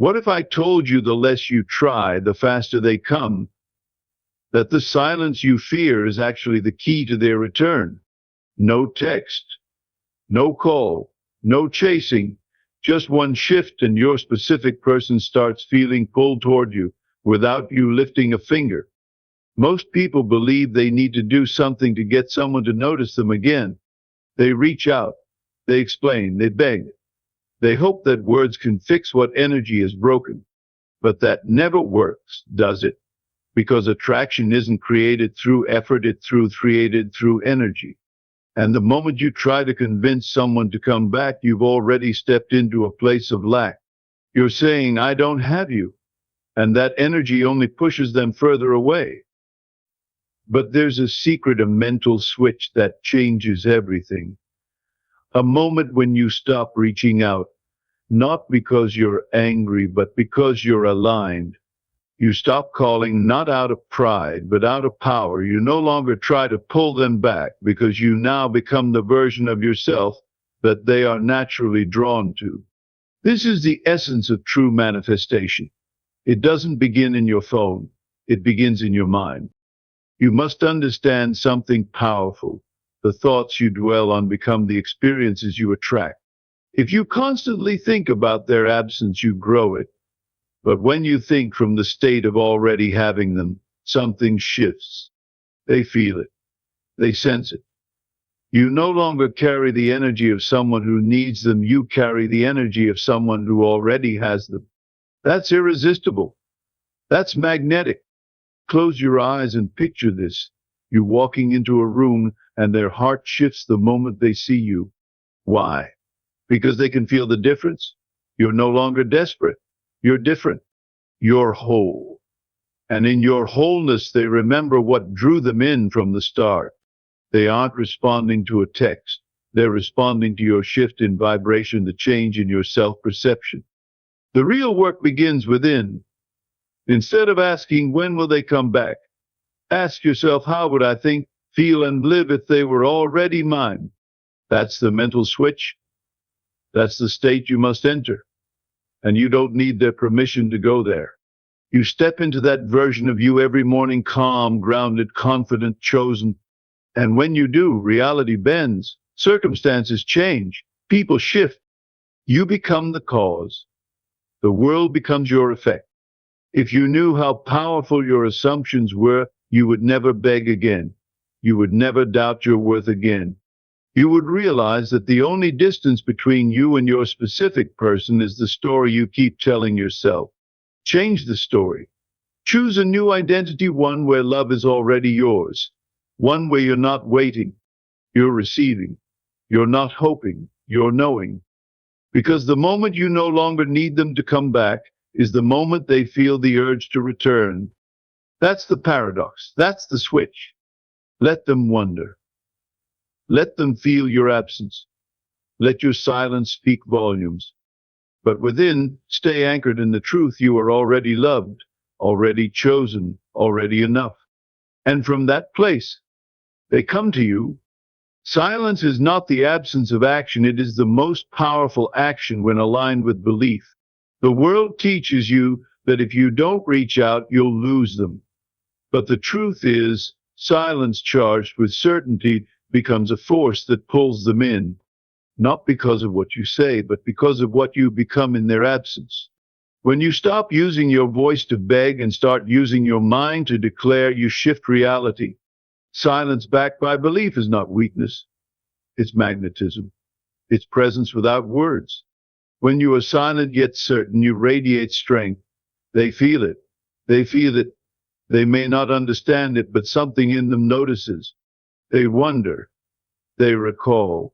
What if I told you the less you try, the faster they come? That the silence you fear is actually the key to their return. No text, no call, no chasing, just one shift and your specific person starts feeling pulled toward you without you lifting a finger. Most people believe they need to do something to get someone to notice them again. They reach out, they explain, they beg. They hope that words can fix what energy is broken. But that never works, does it? Because attraction isn't created through effort, it's created through energy. And the moment you try to convince someone to come back, you've already stepped into a place of lack. You're saying, I don't have you. And that energy only pushes them further away. But there's a secret, a mental switch that changes everything. A moment when you stop reaching out, not because you're angry, but because you're aligned. You stop calling not out of pride, but out of power. You no longer try to pull them back because you now become the version of yourself that they are naturally drawn to. This is the essence of true manifestation. It doesn't begin in your phone. It begins in your mind. You must understand something powerful. The thoughts you dwell on become the experiences you attract. If you constantly think about their absence, you grow it. But when you think from the state of already having them, something shifts. They feel it. They sense it. You no longer carry the energy of someone who needs them. You carry the energy of someone who already has them. That's irresistible. That's magnetic. Close your eyes and picture this. You walking into a room and their heart shifts the moment they see you. Why? Because they can feel the difference. You're no longer desperate. You're different. You're whole. And in your wholeness, they remember what drew them in from the start. They aren't responding to a text. They're responding to your shift in vibration, the change in your self-perception. The real work begins within. Instead of asking, when will they come back? Ask yourself, how would I think, feel, and live if they were already mine? That's the mental switch. That's the state you must enter. And you don't need their permission to go there. You step into that version of you every morning, calm, grounded, confident, chosen. And when you do, reality bends, circumstances change, people shift. You become the cause. The world becomes your effect. If you knew how powerful your assumptions were, you would never beg again. You would never doubt your worth again. You would realize that the only distance between you and your specific person is the story you keep telling yourself. Change the story. Choose a new identity, one where love is already yours. One where you're not waiting, you're receiving. You're not hoping, you're knowing. Because the moment you no longer need them to come back is the moment they feel the urge to return. That's the paradox. That's the switch. Let them wonder. Let them feel your absence. Let your silence speak volumes. But within, stay anchored in the truth you are already loved, already chosen, already enough. And from that place, they come to you. Silence is not the absence of action. It is the most powerful action when aligned with belief. The world teaches you that if you don't reach out, you'll lose them. But the truth is, silence charged with certainty becomes a force that pulls them in, not because of what you say, but because of what you become in their absence. When you stop using your voice to beg and start using your mind to declare, you shift reality. Silence backed by belief is not weakness. It's magnetism. It's presence without words. When you are silent yet certain, you radiate strength. They feel it. They feel it. They may not understand it, but something in them notices. They wonder. They recall.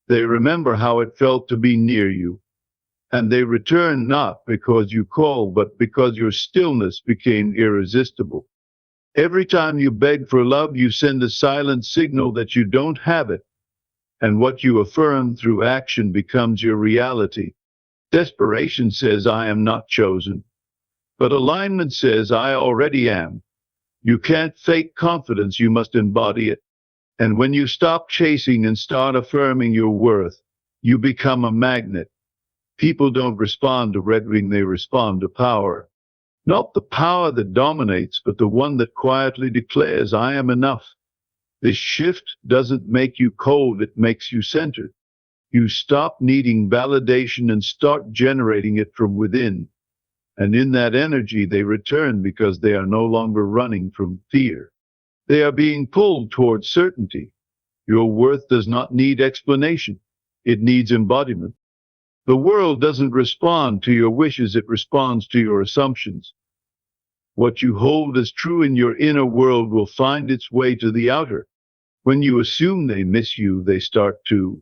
They remember how it felt to be near you. And they return not because you called, but because your stillness became irresistible. Every time you beg for love, you send a silent signal that you don't have it. And what you affirm through action becomes your reality. Desperation says, I am not chosen. But alignment says, I already am. You can't fake confidence, you must embody it. And when you stop chasing and start affirming your worth, you become a magnet. People don't respond to red wing, they respond to power. Not the power that dominates, but the one that quietly declares, I am enough. This shift doesn't make you cold, it makes you centered. You stop needing validation and start generating it from within. And in that energy, they return because they are no longer running from fear. They are being pulled towards certainty. Your worth does not need explanation. It needs embodiment. The world doesn't respond to your wishes, it responds to your assumptions. What you hold as true in your inner world will find its way to the outer. When you assume they miss you, they start to.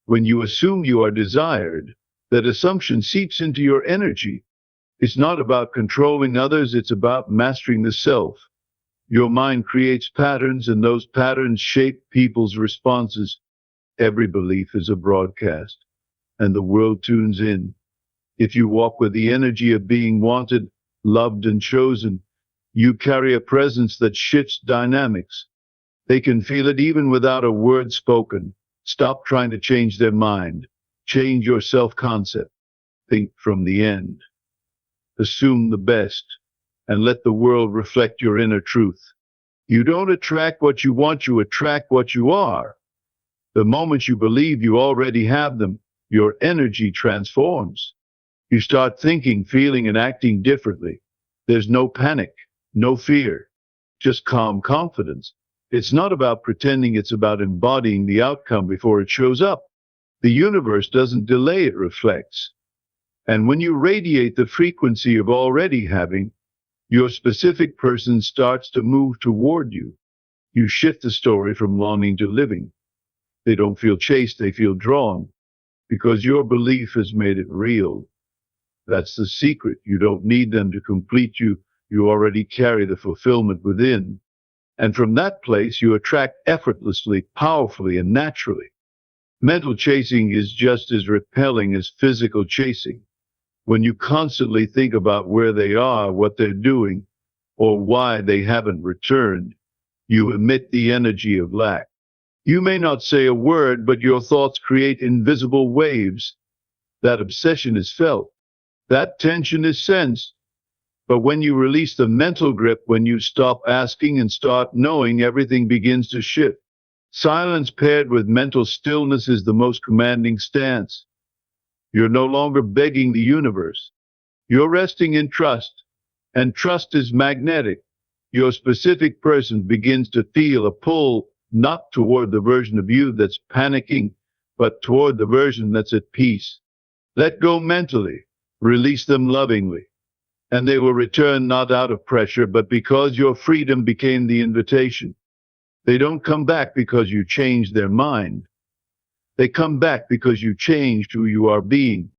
When you assume you are desired, that assumption seeps into your energy. It's not about controlling others, it's about mastering the self. Your mind creates patterns, and those patterns shape people's responses. Every belief is a broadcast, and the world tunes in. If you walk with the energy of being wanted, loved, and chosen, you carry a presence that shifts dynamics. They can feel it even without a word spoken. Stop trying to change their mind. Change your self-concept. Think from the end. Assume the best, and let the world reflect your inner truth. You don't attract what you want, you attract what you are. The moment you believe you already have them, your energy transforms. You start thinking, feeling, and acting differently. There's no panic, no fear, just calm confidence. It's not about pretending, it's about embodying the outcome before it shows up. The universe doesn't delay, it reflects. And when you radiate the frequency of already having, your specific person starts to move toward you. You shift the story from longing to living. They don't feel chased, they feel drawn, because your belief has made it real. That's the secret. You don't need them to complete you. You already carry the fulfillment within. And from that place, you attract effortlessly, powerfully, and naturally. Mental chasing is just as repelling as physical chasing. When you constantly think about where they are, what they're doing, or why they haven't returned, you emit the energy of lack. You may not say a word, but your thoughts create invisible waves. That obsession is felt. That tension is sensed. But when you release the mental grip, when you stop asking and start knowing, everything begins to shift. Silence paired with mental stillness is the most commanding stance. You're no longer begging the universe. You're resting in trust. And trust is magnetic. Your specific person begins to feel a pull, not toward the version of you that's panicking, but toward the version that's at peace. Let go mentally. Release them lovingly. And they will return not out of pressure, but because your freedom became the invitation. They don't come back because you changed their mind. They come back because you changed who you are being.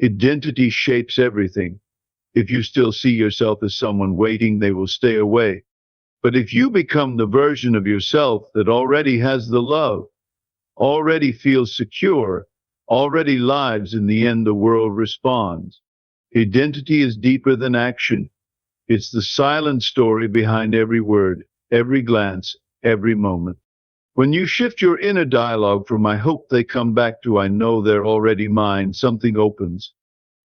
Identity shapes everything. If you still see yourself as someone waiting, they will stay away. But if you become the version of yourself that already has the love, already feels secure, already lives, in the end the world responds. Identity is deeper than action. It's the silent story behind every word, every glance, every moment. When you shift your inner dialogue from I hope they come back to I know they're already mine, something opens.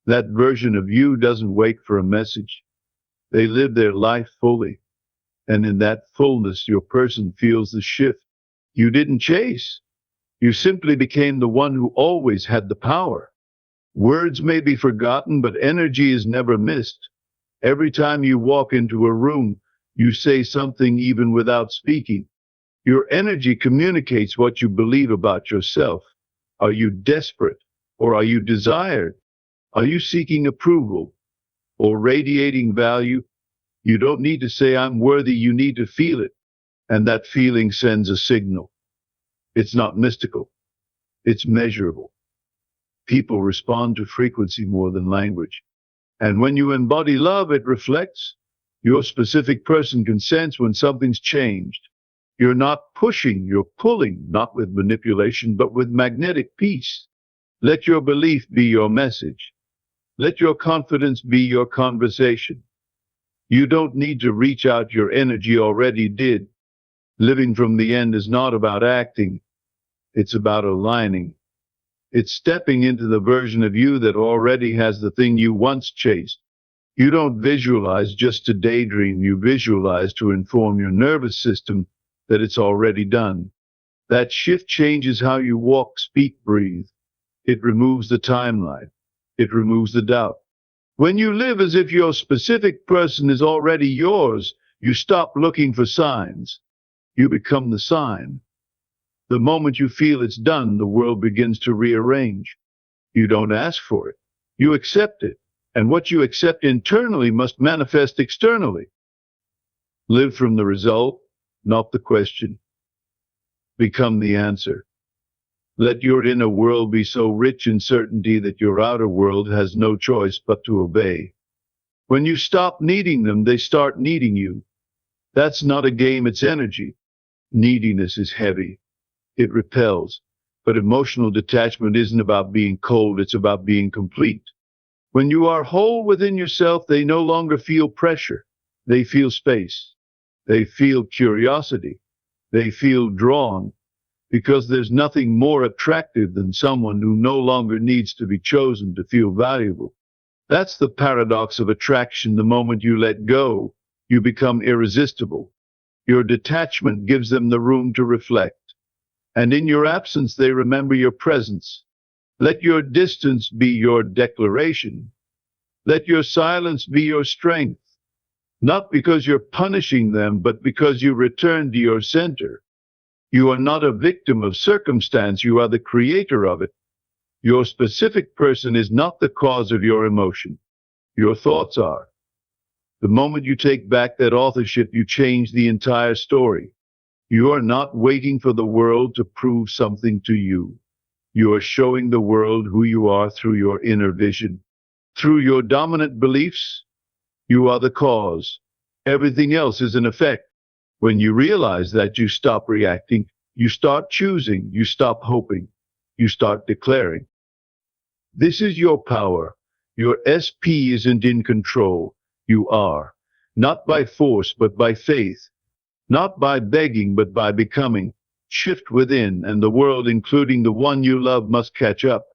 That version of you doesn't wait for a message. They live their life fully. And in that fullness, your person feels the shift. You didn't chase. You simply became the one who always had the power. Words may be forgotten, but energy is never missed. Every time you walk into a room, you say something even without speaking. Your energy communicates what you believe about yourself. Are you desperate, or are you desired? Are you seeking approval or radiating value? You don't need to say I'm worthy, you need to feel it. And that feeling sends a signal. It's not mystical. It's measurable. People respond to frequency more than language. And when you embody love, it reflects. Your specific person can sense when something's changed. You're not pushing, you're pulling, not with manipulation, but with magnetic peace. Let your belief be your message. Let your confidence be your conversation. You don't need to reach out, your energy already did. Living from the end is not about acting. It's about aligning. It's stepping into the version of you that already has the thing you once chased. You don't visualize just to daydream, you visualize to inform your nervous system that it's already done. That shift changes how you walk, speak, breathe. It removes the timeline. It removes the doubt. When you live as if your specific person is already yours, you stop looking for signs. You become the sign. The moment you feel it's done, the world begins to rearrange. You don't ask for it. You accept it. And what you accept internally must manifest externally. Live from the result, not the question. Become the answer. Let your inner world be so rich in certainty that your outer world has no choice but to obey. When you stop needing them, they start needing you. That's not a game, it's energy. Neediness is heavy. It repels. But emotional detachment isn't about being cold, it's about being complete. When you are whole within yourself, they no longer feel pressure. They feel space. They feel curiosity. They feel drawn. Because there's nothing more attractive than someone who no longer needs to be chosen to feel valuable. That's the paradox of attraction. The moment you let go, you become irresistible. Your detachment gives them the room to reflect. And in your absence, they remember your presence. Let your distance be your declaration. Let your silence be your strength. Not because you're punishing them, but because you return to your center. You are not a victim of circumstance, you are the creator of it. Your specific person is not the cause of your emotion. Your thoughts are. The moment you take back that authorship, you change the entire story. You are not waiting for the world to prove something to you. You are showing the world who you are through your inner vision. Through your dominant beliefs, you are the cause. Everything else is an effect. When you realize that, you stop reacting, you start choosing, you stop hoping, you start declaring. This is your power. Your SP isn't in control. You are. Not by force, but by faith. Not by begging, but by becoming. Shift within, and the world, including the one you love, must catch up.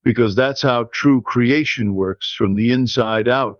Because that's how true creation works, from the inside out.